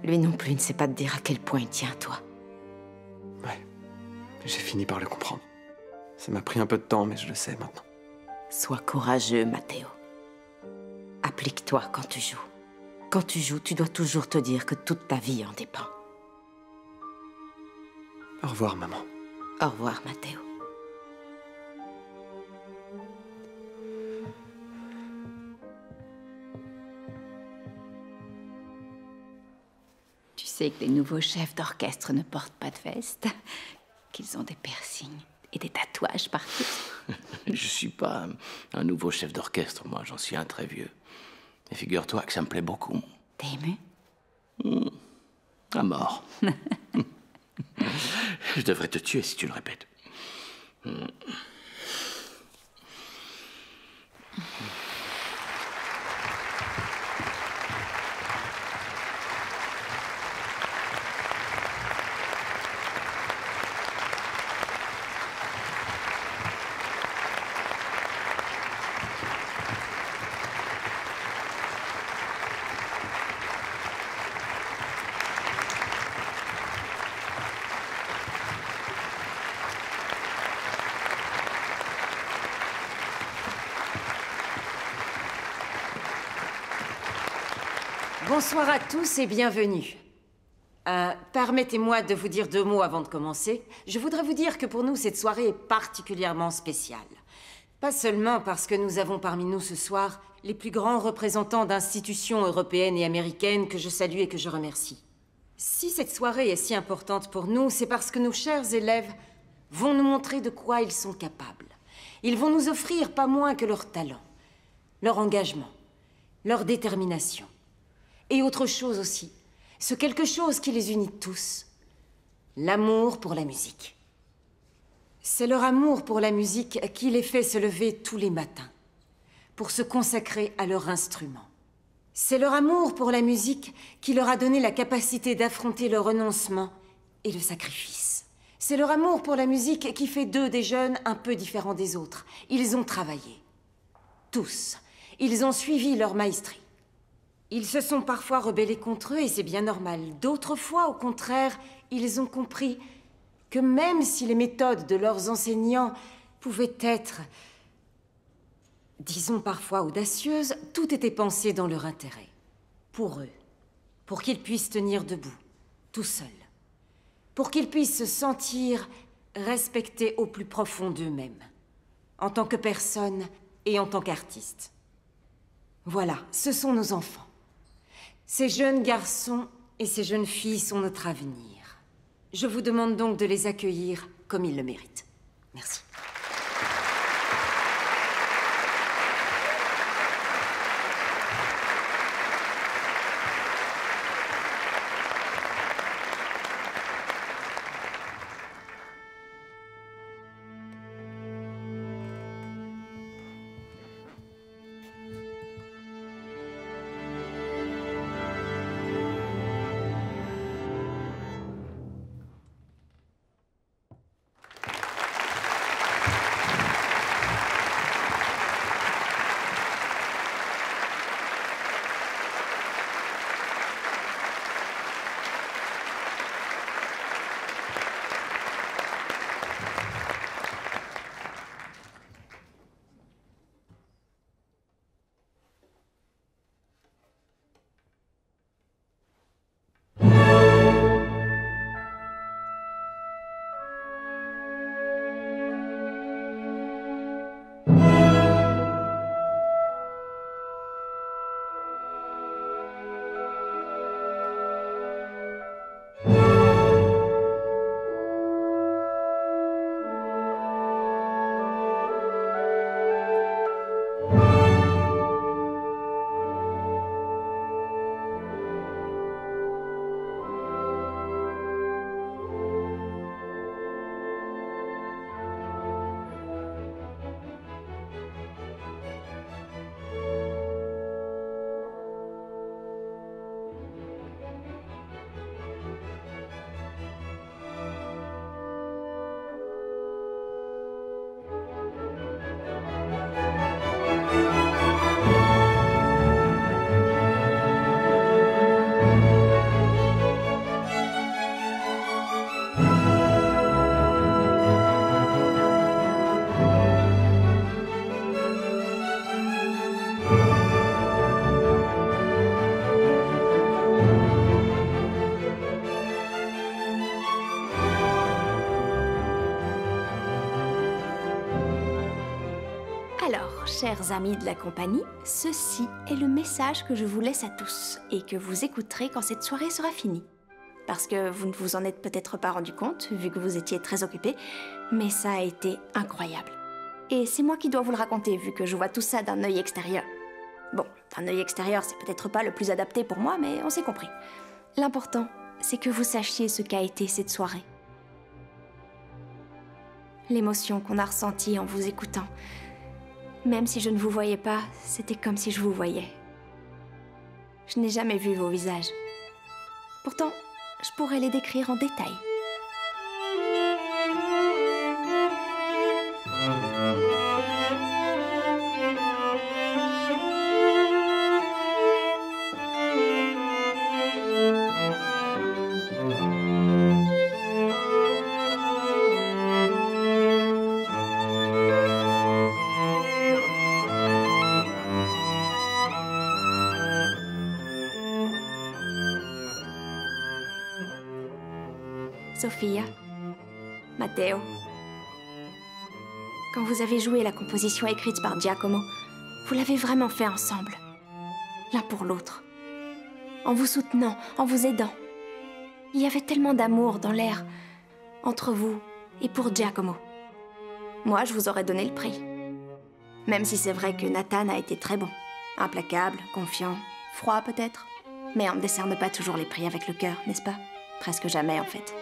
Lui non plus ne sait pas te dire à quel point il tient à toi. Ouais. J'ai fini par le comprendre. Ça m'a pris un peu de temps, mais je le sais maintenant. Sois courageux, Matteo. Applique-toi quand tu joues. Quand tu joues, tu dois toujours te dire que toute ta vie en dépend. Au revoir, maman. Au revoir, Matteo. sais que les nouveaux chefs d'orchestre ne portent pas de veste, qu'ils ont des piercings et des tatouages partout. Je suis pas un nouveau chef d'orchestre, moi, j'en suis un très vieux. Et figure-toi que ça me plaît beaucoup. T'es ému? À mort. Je devrais te tuer si tu le répètes. Bonsoir à tous et bienvenue. Permettez-moi de vous dire 2 mots avant de commencer. Je voudrais vous dire que pour nous, cette soirée est particulièrement spéciale. Pas seulement parce que nous avons parmi nous ce soir les plus grands représentants d'institutions européennes et américaines que je salue et que je remercie. Si cette soirée est si importante pour nous, c'est parce que nos chers élèves vont nous montrer de quoi ils sont capables. Ils vont nous offrir pas moins que leur talent, leur engagement, leur détermination. Et autre chose aussi, ce quelque chose qui les unit tous, l'amour pour la musique. C'est leur amour pour la musique qui les fait se lever tous les matins, pour se consacrer à leur instrument. C'est leur amour pour la musique qui leur a donné la capacité d'affronter le renoncement et le sacrifice. C'est leur amour pour la musique qui fait d'eux des jeunes un peu différents des autres. Ils ont travaillé. Tous. Ils ont suivi leur maestrie. Ils se sont parfois rebellés contre eux et c'est bien normal. D'autres fois, au contraire, ils ont compris que même si les méthodes de leurs enseignants pouvaient être, disons parfois audacieuses, tout était pensé dans leur intérêt. Pour eux. Pour qu'ils puissent tenir debout, tout seuls. Pour qu'ils puissent se sentir respectés au plus profond d'eux-mêmes. En tant que personnes et en tant qu'artistes. Voilà, ce sont nos enfants. Ces jeunes garçons et ces jeunes filles sont notre avenir. Je vous demande donc de les accueillir comme ils le méritent. Merci. Alors, chers amis de la compagnie, ceci est le message que je vous laisse à tous et que vous écouterez quand cette soirée sera finie. parce que vous ne vous en êtes peut-être pas rendu compte, vu que vous étiez très occupé, mais ça a été incroyable. Et c'est moi qui dois vous le raconter, vu que je vois tout ça d'un œil extérieur. Bon, d'un œil extérieur, c'est peut-être pas le plus adapté pour moi, mais on s'est compris. L'important, c'est que vous sachiez ce qu'a été cette soirée. L'émotion qu'on a ressentie en vous écoutant. Même si je ne vous voyais pas, c'était comme si je vous voyais. Je n'ai jamais vu vos visages. Pourtant, je pourrais les décrire en détail. Sofia, Matteo. Quand vous avez joué la composition écrite par Giacomo, vous l'avez vraiment fait ensemble, l'un pour l'autre, en vous soutenant, en vous aidant. Il y avait tellement d'amour dans l'air, entre vous et pour Giacomo. Moi, je vous aurais donné le prix. Même si c'est vrai que Nathan a été très bon. Implacable, confiant, froid peut-être. Mais on ne décerne pas toujours les prix avec le cœur, n'est-ce pas? Presque jamais, en fait.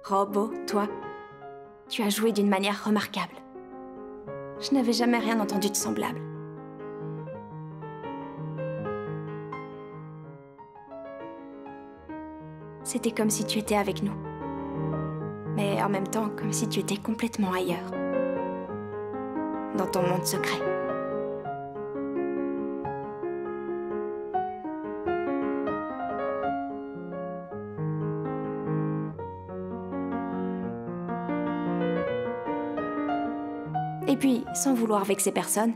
Robo, toi, tu as joué d'une manière remarquable. Je n'avais jamais rien entendu de semblable. C'était comme si tu étais avec nous. Mais en même temps, comme si tu étais complètement ailleurs. Dans ton monde secret. Et puis, sans vouloir vexer personne,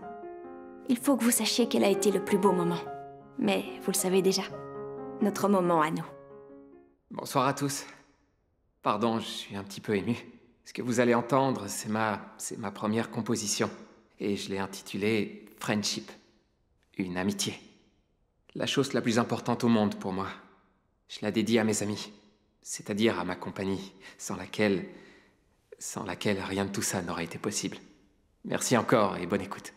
il faut que vous sachiez quel a été le plus beau moment. Mais vous le savez déjà, notre moment à nous. Bonsoir à tous. Pardon, je suis un petit peu ému. Ce que vous allez entendre, c'est ma première composition. Et je l'ai intitulée Friendship. Une amitié. La chose la plus importante au monde pour moi. Je la dédie à mes amis. C'est-à-dire à ma compagnie, sans laquelle rien de tout ça n'aurait été possible. Merci encore et bonne écoute.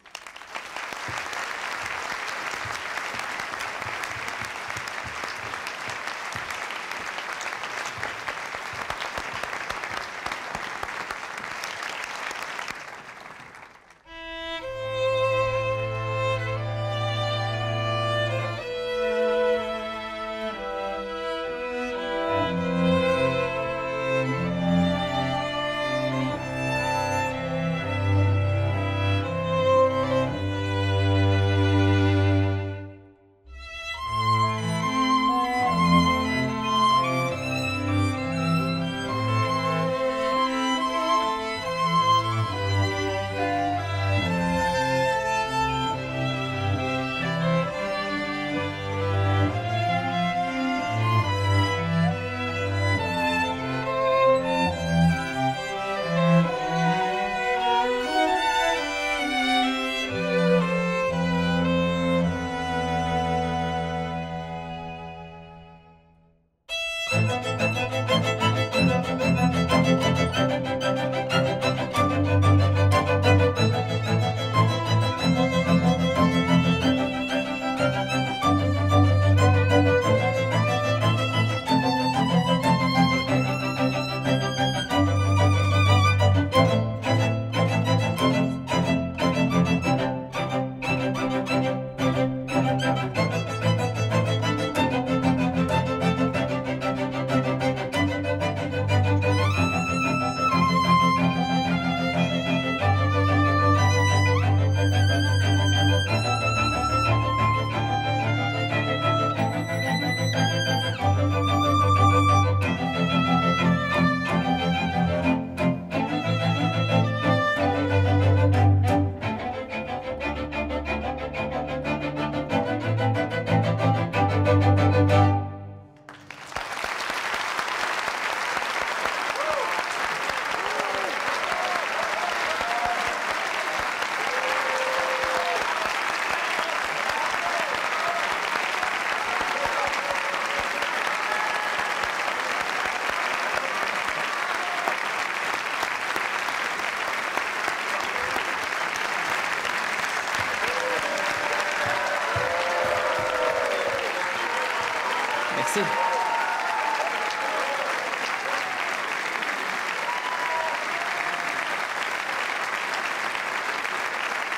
Merci.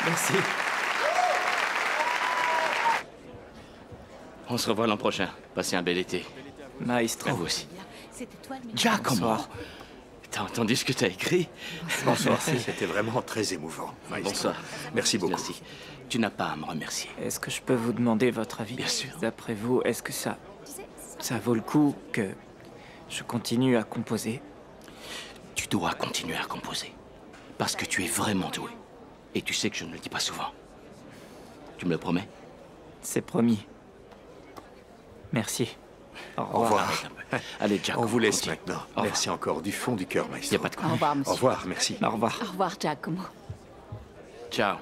Merci. On se revoit l'an prochain. Passez un bel été. Maestro. À vous aussi. C'était toi le Giacomo. Bonsoir. T'as entendu ce que t'as écrit? Bonsoir. C'était vraiment très émouvant. Bonsoir. Merci beaucoup. Merci. Tu n'as pas à me remercier. Est-ce que je peux vous demander votre avis? Bien sûr. D'après vous, est-ce que ça vaut le coup que je continue à composer? Tu dois continuer à composer. Parce que tu es vraiment doué. Et tu sais que je ne le dis pas souvent. Tu me le promets? C'est promis. Merci. Au revoir. Au revoir. Allez, Jack. On vous laisse continue. maintenant. Au revoir. Merci encore du fond du cœur, maestro. Y a pas de quoi. Au revoir, monsieur. Au revoir, merci. Au revoir. Au revoir, Giacomo. Ciao.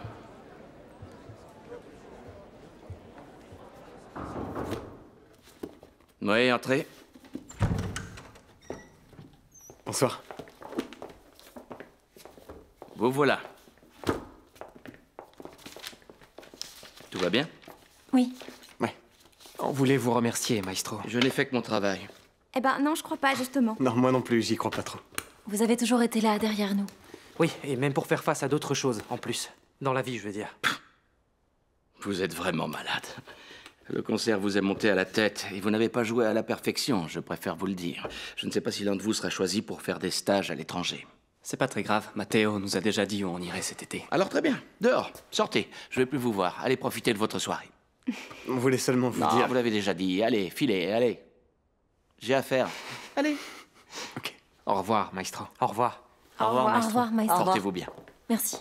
Oui, entrez. Bonsoir. Vous voilà. Tout va bien? Oui. Ouais. On voulait vous remercier, maestro. Je n'ai fait que mon travail. Eh ben non, je crois pas, justement. Non, moi non plus, j'y crois pas trop. Vous avez toujours été là, derrière nous. Oui, et même pour faire face à d'autres choses, en plus. Dans la vie, je veux dire. Vous êtes vraiment malade. Le concert vous est monté à la tête et vous n'avez pas joué à la perfection, je préfère vous le dire. Je ne sais pas si l'un de vous sera choisi pour faire des stages à l'étranger. C'est pas très grave. Matteo nous a déjà dit où on irait cet été. Alors très bien, dehors, sortez. Je vais plus vous voir. Allez profiter de votre soirée. On voulait seulement vous Non, dire... vous l'avez déjà dit. Allez, filez, allez. J'ai affaire. Allez. Ok. Au revoir, maestro. Au revoir. Au revoir, maestro. Portez-vous bien. Merci.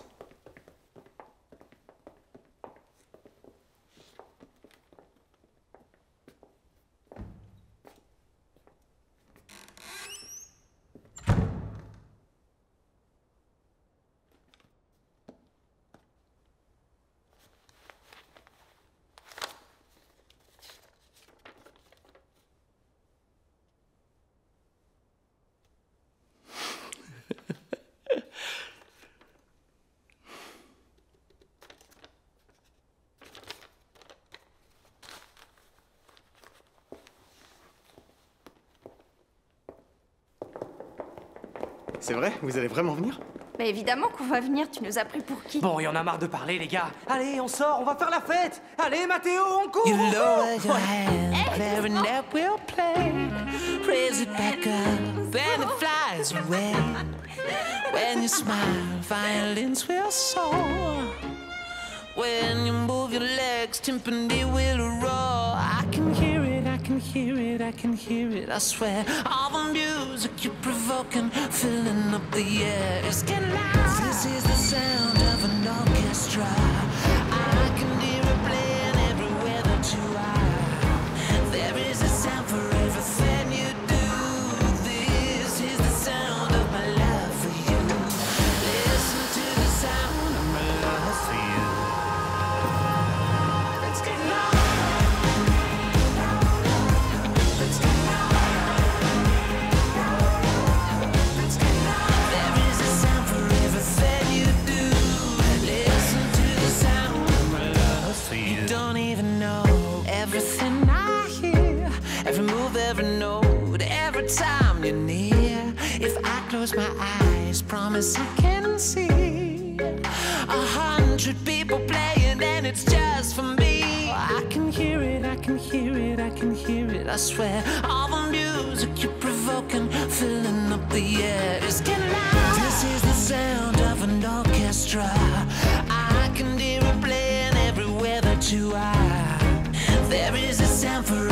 C'est vrai? Vous allez vraiment venir? Mais évidemment qu'on va venir, tu nous as pris pour qui? Bon, il y en a marre de parler, les gars. Allez, on sort, on va faire la fête. Allez, Mathéo, on court. You on lower court. your hand, clarinet will play. Raise it back up, then it flies away. When you smile, violins will soar. When you move your legs, timpani will roar. I can hear it, I can hear it, I can hear it, I swear. All the music you're provoking, filling up the air. It's getting loud. This is the sound of an orchestra. I can hear it playing everywhere that you are. There is a sound for everything you do. This is the sound of my love for you. Listen to the sound of my love for you. Let's get loud. Let's get loud. Let's get loud. There is a sound for everything you do. Listen to the sound of my love for you. You don't even know everything I hear, every move, every note, every time you're near. If I close my eyes, promise I can see 100 people playing and it's just for me. I can hear it, I can hear it, I can hear it, I swear. All the music you're provoking, filling up the air. It's getting loud. This is the sound of an orchestra. I can hear it playing everywhere that you are. There is a sound for